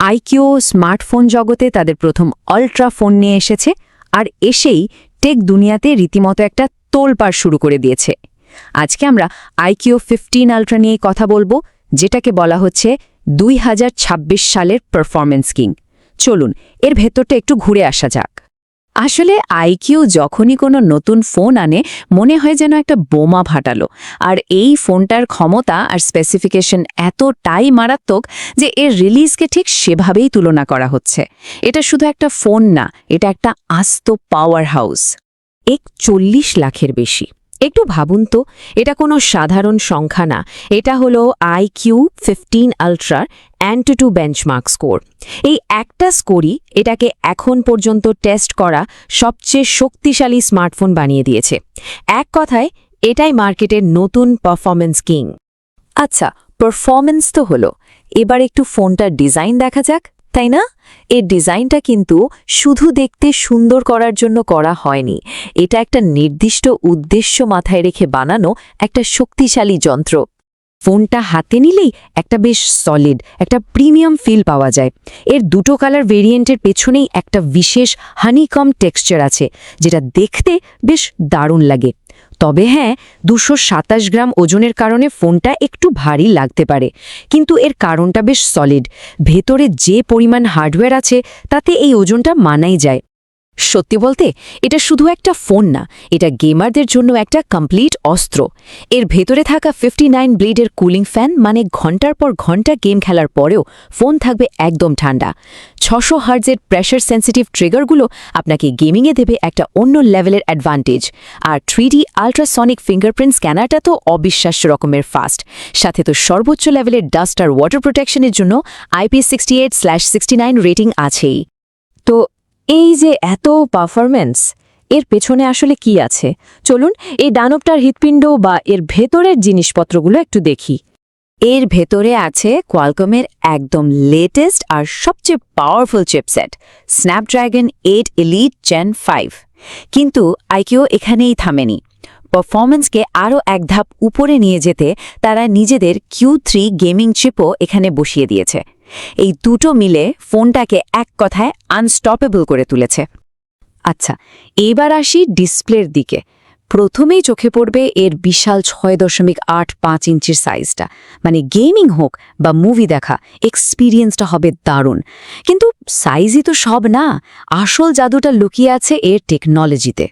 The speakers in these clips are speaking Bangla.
আইকিউ স্মার্টফোন জগতে তাদের প্রথম আল্ট্রা ফোন নিয়ে এসেছে, আর এসেই টেক দুনিয়াতে রীতিমতো একটা তোলপাড় শুরু করে দিয়েছে। আজকে আমরা আইকিউ 15 আল্ট্রা নিয়ে কথা বলবো, যেটাকে বলা হচ্ছে 2026 সালের পারফরম্যান্স কিং। চলুন এর ভেতরটা একটু ঘুরে আসা যাক। আসলে আইকিউ যখনই কোনো নতুন ফোন আনে, মনে হয় যেন একটা বোমা ফাটালো। আর এই ফোনটার ক্ষমতা আর স্পেসিফিকেশন এতটাই মারাত্মক যে এর রিলিজকে ঠিক সেভাবেই তুলনা করা হচ্ছে। এটা শুধু একটা ফোন না, এটা একটা আস্ত পাওয়ার হাউস। 41 লাখের বেশি। একটু ভাবুন তো, এটা কোনো সাধারণ সংখ্যা না, এটা হলো আইকিউ 15 আল্ট্রার অ্যান্টুটু বেঞ্চমার্ক স্কোর। এই একটা স্কোরই এটাকে এখন পর্যন্ত টেস্ট করা সবচেয়ে শক্তিশালী স্মার্টফোন বানিয়ে দিয়েছে। এক কথায়, এটাই মার্কেটের নতুন পারফরম্যান্স কিং। আচ্ছা, পারফরম্যান্স তো হলো, এবার একটু ফোনটার ডিজাইন দেখা যাক, তাই না? এর ডিজাইনটা কিন্তু শুধু দেখতে সুন্দর করার জন্য করা হয়নি, এটা একটা নির্দিষ্ট উদ্দেশ্য মাথায় রেখে বানানো একটা শক্তিশালী যন্ত্র। ফোনটা হাতে নিলেই একটা বেশ সলিড, একটা প্রিমিয়াম ফিল পাওয়া যায়। এর দুটো কালার ভেরিয়েন্টের পেছনেই একটা বিশেষ হানিকম টেক্সচার আছে, যেটা দেখতে বেশ দারুণ লাগে। তবে হ্যাঁ, 227 গ্রাম ওজনের কারণে ফোনটা একটু ভারী লাগতে পারে, কিন্তু এর কারণটা বেশ সলিড। ভেতরে যে পরিমাণ হার্ডওয়্যার আছে তাতে এই ওজনটা মানাই যায়। সত্যি বলতে, এটা শুধু একটা ফোন না, এটা গেমারদের জন্য একটা কমপ্লিট অস্ত্র। এর ভেতরে থাকা 59 ব্লেডের কুলিং ফ্যান, মানে ঘন্টার পর ঘন্টা গেম খেলার পরেও ফোন থাকবে একদম ঠান্ডা। 600 হার্টজের প্রেশার সেন্সিটিভ ট্রিগারগুলো আপনাকে গেমিংয়ে দেবে একটা অন্য লেভেলের অ্যাডভান্টেজ। আর 3D আল্ট্রাসনিক ফিঙ্গারপ্রিন্ট স্ক্যানারটা তো অবিশ্বাস্য রকমের ফাস্ট। সাথে তো সর্বোচ্চ লেভেলের ডাস্ট আর ওয়াটার প্রোটেকশনের জন্য IP68/69 রেটিং আছেই। তো এই যে এত পারফরম্যান্স, এর পেছনে আসলে কি আছে? চলুন এই দানবটার হৃৎপিণ্ড বা এর ভেতরের জিনিসপত্রগুলো একটু দেখি। এর ভেতরে আছে কোয়ালকমের একদম লেটেস্ট আর সবচেয়ে powerful chipset, Snapdragon 8 elite gen 5। কিন্তু আইকিউ এখানেই থামেনি। পারফরম্যান্সকে আরও এক ধাপ উপরে নিয়ে যেতে তারা নিজেদের Q3 গেমিং চিপও এখানে বসিয়ে দিয়েছে। এই দুটো মিলে ফোনটাকে এক কথায় আনস্টপেবল করে তুলেছে। আচ্ছা, এবার আসি ডিসপ্লের দিকে। প্রথমেই চোখে পড়বে এর বিশাল 6.85 ইঞ্চির সাইজটা। মানে গেমিং হোক বা মুভি দেখা, এক্সপিরিয়েন্সটা হবে দারুণ। কিন্তু সাইজই তো সব না, আসল জাদুটা লুকিয়ে আছে এর টেকনোলজিতে।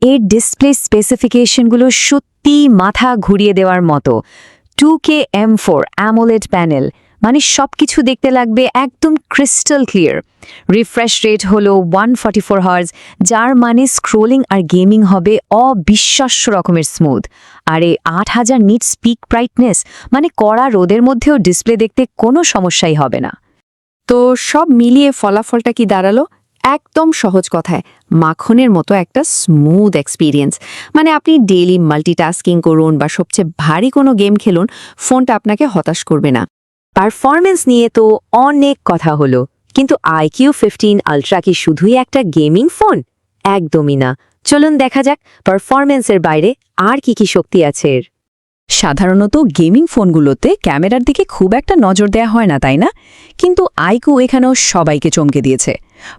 এর ডিসপ্লে স্পেসিফিকেশনগুলো সত্যি মাথা ঘুরিয়ে দেওয়ার মতো। 2K M4 অ্যামোলেড প্যানেল, মানে সবকিছু দেখতে লাগবে একদম ক্রিস্টাল ক্লিয়ার। রিফ্রেশ রেট হলো 144 হার্জ, যার মানে স্ক্রোলিং আর গেমিং হবে অবিশ্বাস্য রকমের স্মুথ। আর এই 8000 নিটস পিক ব্রাইটনেস, মানে কড়া রোদের মধ্যেও ডিসপ্লে দেখতে কোনো সমস্যাই হবে না। তো সব মিলিয়ে ফলাফলটা কি দাঁড়ালো? একদম সহজ কথায়, মাখনের মতো একটা স্মুথ এক্সপিরিয়েন্স। মানে আপনি ডেইলি মাল্টিটাস্কিং করুন বা সবচেয়ে ভারী কোনো গেম খেলুন, ফোনটা আপনাকে হতাশ করবে না। পারফরম্যান্স নিয়ে তো অনেক কথা হলো, কিন্তু আইকিউ 15 আল্ট্রা কি শুধুই একটা গেমিং ফোন? একদমই না। চলুন দেখা যাক পারফরম্যান্সের বাইরে আর কি কি শক্তি আছে এর। সাধারণত গেমিং ফোনগুলোতে ক্যামেরার দিকে খুব একটা নজর দেয়া হয় না, তাই না? কিন্তু আইকিউ এখানেও সবাইকে চমকে দিয়েছে।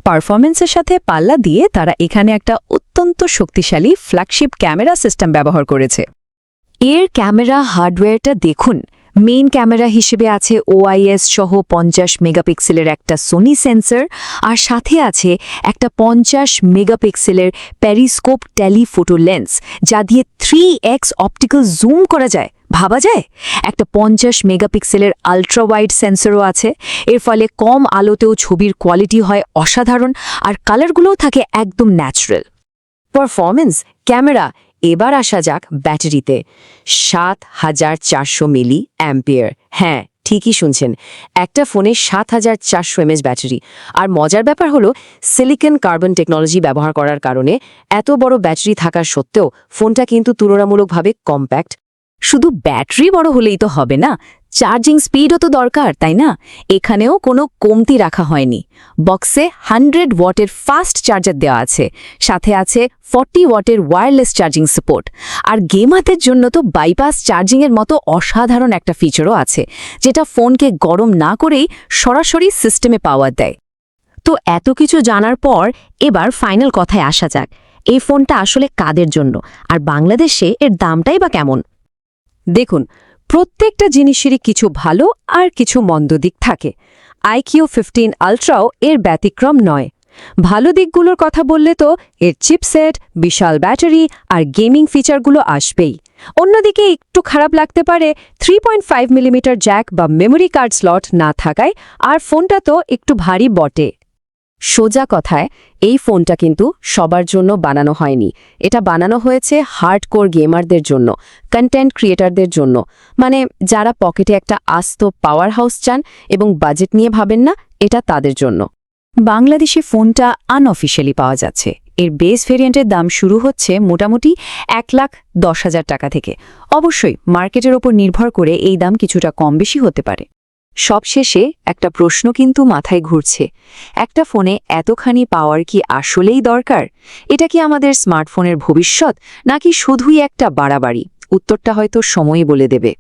পারফরম্যান্সের সাথে পাল্লা দিয়ে তারা এখানে একটা অত্যন্ত শক্তিশালী ফ্ল্যাগশিপ ক্যামেরা সিস্টেম ব্যবহার করেছে। এর ক্যামেরা হার্ডওয়্যারটা দেখুন। মেইন ক্যামেরা হিসেবে আছে OIS সহ 50 মেগাপিক্সেলের একটা সোনি সেন্সর, আর সাথে আছে একটা 50 মেগাপিক্সেলের পেরিস্কোপ টেলিফোটো লেন্স, যা দিয়ে 3x অপটিক্যাল জুম করা যায়। ভাবা যায়? একটা 50 মেগাপিক্সেলের আলট্রা ওয়াইড সেন্সরও আছে। এর ফলে কম আলোতেও ছবির কোয়ালিটি হয় অসাধারণ, আর কালারগুলোও থাকে একদম ন্যাচারাল। Performance, camera. এবার আসা যাক ব্যাটারিতে। 7400 মিলি অ্যাম্পিয়ার। হ্যাঁ, ঠিকই শুনছেন, একটা ফোনে 7400 mAh ব্যাটারি। আর মজার ব্যাপার হলো, সিলিকন কার্বন টেকনোলজি ব্যবহার করার কারণে এত বড় ব্যাটারি থাকার সত্ত্বেও ফোনটা কিন্তু তুলনামূলকভাবে কম্প্যাক্ট। শুধু ব্যাটারি বড় হলেই তো হবে না, চার্জিং স্পিডও তো দরকার তাই না? এখানেও কোনো কমতি রাখা হয়নি। বক্সে 100 ওয়াটের ফাস্ট চার্জার দেওয়া আছে, সাথে আছে 40 ওয়াটের ওয়্যারলেস চার্জিং সাপোর্ট। আর গেমারদের জন্য তো বাইপাস চার্জিংয়ের মতো অসাধারণ একটা ফিচারও আছে, যেটা ফোনকে গরম না করেই সরাসরি সিস্টেমে পাওয়ার দেয়। তো এত কিছু জানার পর এবার ফাইনাল কথায় আসা যাক, এই ফোনটা আসলে কাদের জন্য, আর বাংলাদেশে এর দামটাই বা কেমন? দেখুন, প্রত্যেকটা জিনিসেরই কিছু ভালো আর কিছু মন্দ দিক থাকে। iQ15 আলট্রাও এর ব্যতিক্রম নয়। ভালো দিকগুলোর কথা বললে তো এর চিপসেট, বিশাল ব্যাটারি আর গেমিং ফিচারগুলো আসবেই। অন্যদিকে একটু খারাপ লাগতে পারে 3.5 মিলিমিটার জ্যাক বা মেমোরি কার্ড স্লট না থাকায়, আর ফোনটা তো একটু ভারী বটে। সোজা কথায়, এই ফোনটা কিন্তু সবার জন্য বানানো হয়নি। এটা বানানো হয়েছে হার্ডকোর গেমারদের জন্য, কন্টেন্ট ক্রিয়েটরদের জন্য, মানে যারা পকেটে একটা আস্ত পাওয়ার হাউস চান এবং বাজেট নিয়ে ভাবেন না, এটা তাদের জন্য। বাংলাদেশে ফোনটা আনঅফিশিয়ালি পাওয়া যাচ্ছে। এর বেস ভেরিয়েন্টের দাম শুরু হচ্ছে মোটামুটি 1,10,000 টাকা থেকে। অবশ্যই মার্কেটের ওপর নির্ভর করে এই দাম কিছুটা কম বেশি হতে পারে। সবশেষে একটা প্রশ্ন কিন্তু মাথায় ঘুরছে, একটা ফোনে এতখানি পাওয়ার কি আসলেই দরকার? এটা কি আমাদের স্মার্টফোনের ভবিষ্যৎ, নাকি শুধুই একটা বাড়াবাড়ি? উত্তরটা হয়তো সময়ই বলে দেবে।